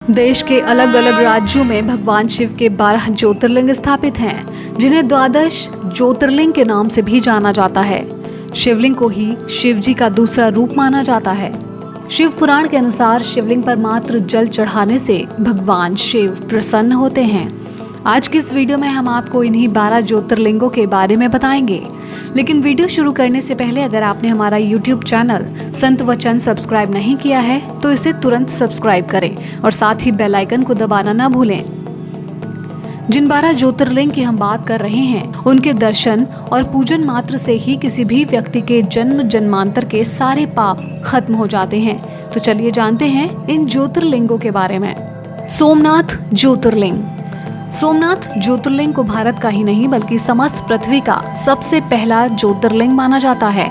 देश के अलग अलग राज्यों में भगवान शिव के 12 ज्योतिर्लिंग स्थापित हैं, जिन्हें द्वादश ज्योतिर्लिंग के नाम से भी जाना जाता है। शिवलिंग को ही शिव जी का दूसरा रूप माना जाता है। शिव पुराण के अनुसार शिवलिंग पर मात्र जल चढ़ाने से भगवान शिव प्रसन्न होते हैं। आज की इस वीडियो में हम आपको इन्हीं 12 ज्योतिर्लिंगों के बारे में बताएंगे। लेकिन वीडियो शुरू करने से पहले अगर आपने हमारा YouTube चैनल संत वचन सब्सक्राइब नहीं किया है तो इसे तुरंत सब्सक्राइब करें और साथ ही बेल आइकन को दबाना ना भूलें। जिन 12 ज्योतिर्लिंग की हम बात कर रहे हैं, उनके दर्शन और पूजन मात्र से ही किसी भी व्यक्ति के जन्म जन्मांतर के सारे पाप खत्म हो जाते हैं। तो चलिए जानते हैं इन ज्योतिर्लिंगों के बारे में। सोमनाथ ज्योतिर्लिंग। सोमनाथ ज्योतिर्लिंग को भारत का ही नहीं बल्कि समस्त पृथ्वी का सबसे पहला ज्योतिर्लिंग माना जाता है,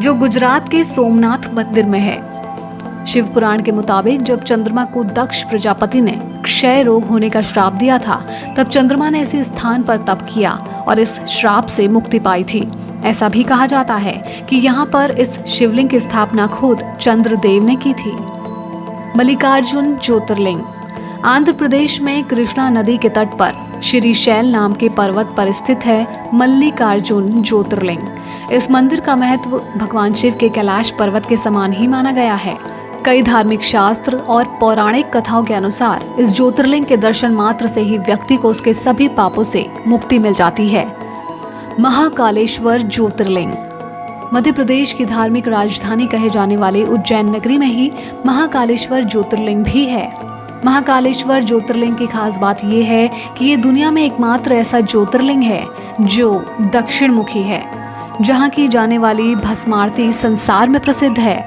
जो गुजरात के सोमनाथ मंदिर में है। शिव पुराण के मुताबिक जब चंद्रमा को दक्ष प्रजापति ने क्षय रोग होने का श्राप दिया था, तब चंद्रमा ने इसी स्थान पर तप किया और इस श्राप से मुक्ति पाई थी। ऐसा भी कहा जाता है कि यहाँ पर इस शिवलिंग की स्थापना खुद चंद्रदेव ने की थी। मल्लिकार्जुन ज्योतिर्लिंग। आंध्र प्रदेश में कृष्णा नदी के तट पर श्रीशैल नाम के पर्वत पर स्थित है मल्लिकार्जुन ज्योतिर्लिंग। इस मंदिर का महत्व भगवान शिव के कैलाश पर्वत के समान ही माना गया है। कई धार्मिक शास्त्र और पौराणिक कथाओं के अनुसार इस ज्योतिर्लिंग के दर्शन मात्र से ही व्यक्ति को उसके सभी पापों से मुक्ति मिल जाती है। महाकालेश्वर ज्योतिर्लिंग। मध्य प्रदेश की धार्मिक राजधानी कहे जाने वाले उज्जैन नगरी में ही महाकालेश्वर ज्योतिर्लिंग भी है। महाकालेश्वर ज्योतिर्लिंग की खास बात यह है कि ये दुनिया में एकमात्र ऐसा ज्योतिर्लिंग है जो दक्षिण मुखी है, जहाँ की जाने वाली भस्मारती संसार में प्रसिद्ध है।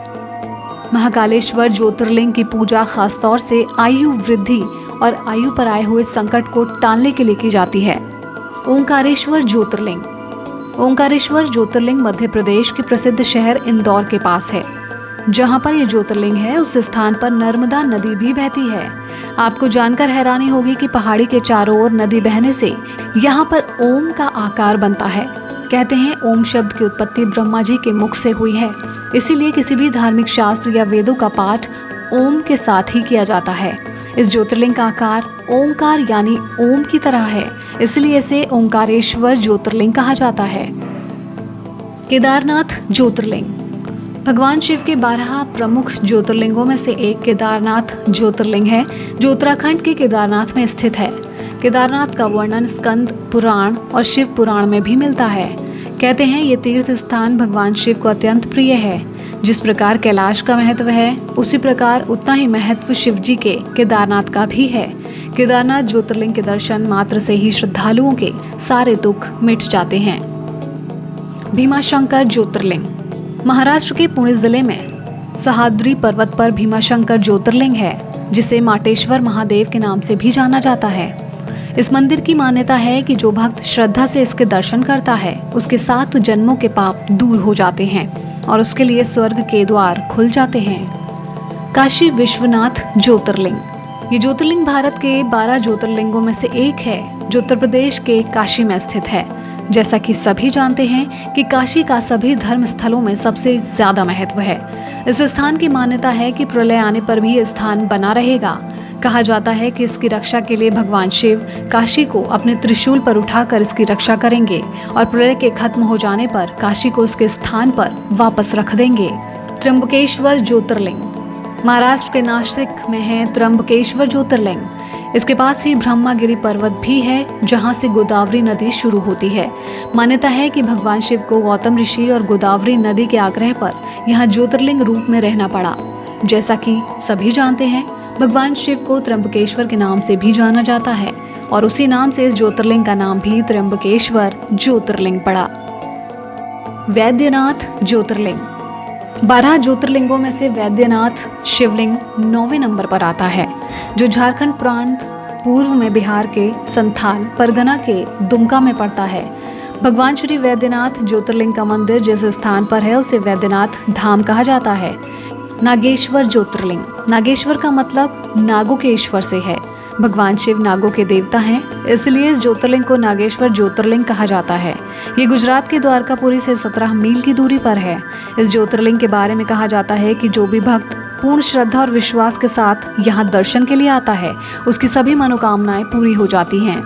महाकालेश्वर ज्योतिर्लिंग की पूजा खास तौर से आयु वृद्धि और आयु पर आए हुए संकट को टालने के लिए की जाती है। ओंकारेश्वर ज्योतिर्लिंग। ओंकारेश्वर ज्योतिर्लिंग मध्य प्रदेश के प्रसिद्ध शहर इंदौर के पास है। जहाँ पर यह ज्योतिर्लिंग है उस स्थान पर नर्मदा नदी भी बहती है। आपको जानकर हैरानी होगी कि पहाड़ी के चारों ओर नदी बहने से यहाँ पर ओम का आकार बनता है। कहते हैं ओम शब्द की उत्पत्ति ब्रह्मा जी के मुख से हुई है, इसीलिए किसी भी धार्मिक शास्त्र या वेदों का पाठ ओम के साथ ही किया जाता है। इस ज्योतिर्लिंग का आकार ओंकार यानी ओम की तरह है, इसलिए इसे ओंकारेश्वर ज्योतिर्लिंग कहा जाता है। केदारनाथ ज्योतिर्लिंग। भगवान शिव के 12 प्रमुख ज्योतिर्लिंगों में से एक केदारनाथ ज्योतिर्लिंग है, जो उत्तराखंड के केदारनाथ में स्थित है। केदारनाथ का वर्णन स्कंद पुराण और शिव पुराण में भी मिलता है। कहते हैं ये तीर्थ स्थान भगवान शिव को अत्यंत प्रिय है। जिस प्रकार कैलाश का महत्व है, उसी प्रकार उतना ही महत्व शिव जी के केदारनाथ का भी है। केदारनाथ ज्योतिर्लिंग के दर्शन मात्र से ही श्रद्धालुओं के सारे दुख मिट जाते हैं। भीमाशंकर ज्योतिर्लिंग। महाराष्ट्र के पुणे जिले में सह्याद्री पर्वत पर भीमाशंकर ज्योतिर्लिंग है, जिसे माटेश्वर महादेव के नाम से भी जाना जाता है। इस मंदिर की मान्यता है कि जो भक्त श्रद्धा से इसके दर्शन करता है, उसके 7 जन्मों के पाप दूर हो जाते हैं और उसके लिए स्वर्ग के द्वार खुल जाते हैं। काशी विश्वनाथ ज्योतिर्लिंग। ये ज्योतिर्लिंग भारत के 12 ज्योतिर्लिंगों में से एक है, जो उत्तर प्रदेश के काशी में स्थित है। जैसा कि सभी जानते हैं कि काशी का सभी धर्म स्थलों में सबसे ज्यादा महत्व है। इस स्थान की मान्यता है कि प्रलय आने पर भी यह स्थान बना रहेगा। कहा जाता है कि इसकी रक्षा के लिए भगवान शिव काशी को अपने त्रिशूल पर उठाकर इसकी रक्षा करेंगे और प्रलय के खत्म हो जाने पर काशी को उसके स्थान पर वापस रख देंगे। त्र्यंबकेश्वर ज्योतिर्लिंग। महाराष्ट्र के नासिक में है त्र्यंबकेश्वर ज्योतिर्लिंग। इसके पास ही ब्रह्मागिरी पर्वत भी है, जहाँ से गोदावरी नदी शुरू होती है। मान्यता है कि भगवान शिव को गौतम ऋषि और गोदावरी नदी के आग्रह पर यहाँ ज्योतिर्लिंग रूप में रहना पड़ा। जैसा कि सभी जानते हैं, भगवान शिव को त्र्यंबकेश्वर के नाम से भी जाना जाता है और उसी नाम से इस ज्योतिर्लिंग का नाम भी त्र्यंबकेश्वर ज्योतिर्लिंग पड़ा। वैद्यनाथ ज्योतिर्लिंग। 12 ज्योतिर्लिंगों में से वैद्यनाथ शिवलिंग 9वें नंबर पर आता है, जो झारखंड प्रांत पूर्व में बिहार के संथाल परगना के दुमका में पड़ता है। भगवान श्री वैद्यनाथ ज्योतिर्लिंग का मंदिर जिस स्थान पर है उसे वैद्यनाथ धाम कहा जाता है। नागेश्वर ज्योतिर्लिंग। नागेश्वर का मतलब नागों के ईश्वर से है। भगवान शिव नागों के देवता हैं, इसलिए इस ज्योतिर्लिंग को नागेश्वर ज्योतिर्लिंग कहा जाता है। ये गुजरात के द्वारकापुरी से 17 मील की दूरी पर है। इस ज्योतिर्लिंग के बारे में कहा जाता है कि जो भी भक्त पूर्ण श्रद्धा और विश्वास के साथ यहाँ दर्शन के लिए आता है, उसकी सभी मनोकामनाएं पूरी हो जाती हैं।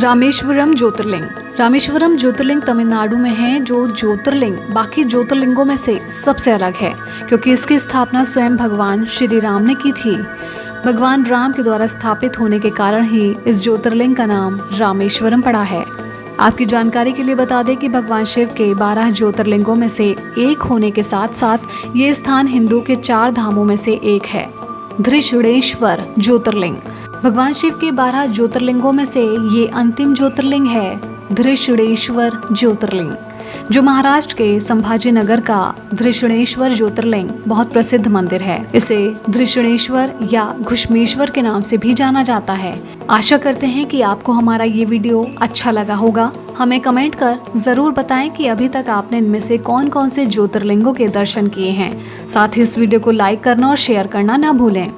रामेश्वरम ज्योतिर्लिंग। रामेश्वरम ज्योतिर्लिंग तमिलनाडु में है, जो ज्योतिर्लिंग बाकी ज्योतिर्लिंगों में से सबसे अलग है, क्योंकि इसकी स्थापना स्वयं भगवान श्री राम ने की थी। भगवान राम के द्वारा स्थापित होने के कारण ही इस ज्योतिर्लिंग का नाम रामेश्वरम पड़ा है। आपकी जानकारी के लिए बता दें कि भगवान शिव के 12 ज्योतिर्लिंगों में से एक होने के साथ साथ ये स्थान हिंदू के 4 धामों में से एक है। धृषणेश्वर ज्योतिर्लिंग। भगवान शिव के 12 ज्योतिर्लिंगों में से ये अंतिम ज्योतिर्लिंग है धृषणेश्वर ज्योतिर्लिंग, जो महाराष्ट्र के संभाजीनगर का धृषणेश्वर ज्योतिर्लिंग बहुत प्रसिद्ध मंदिर है। इसे धृषणेश्वर या घुश्मेश्वर के नाम से भी जाना जाता है। आशा करते हैं कि आपको हमारा ये वीडियो अच्छा लगा होगा। हमें कमेंट कर जरूर बताएं कि अभी तक आपने इनमें से कौन कौन से ज्योतिर्लिंगों के दर्शन किए हैं। साथ ही इस वीडियो को लाइक करना और शेयर करना ना भूलें।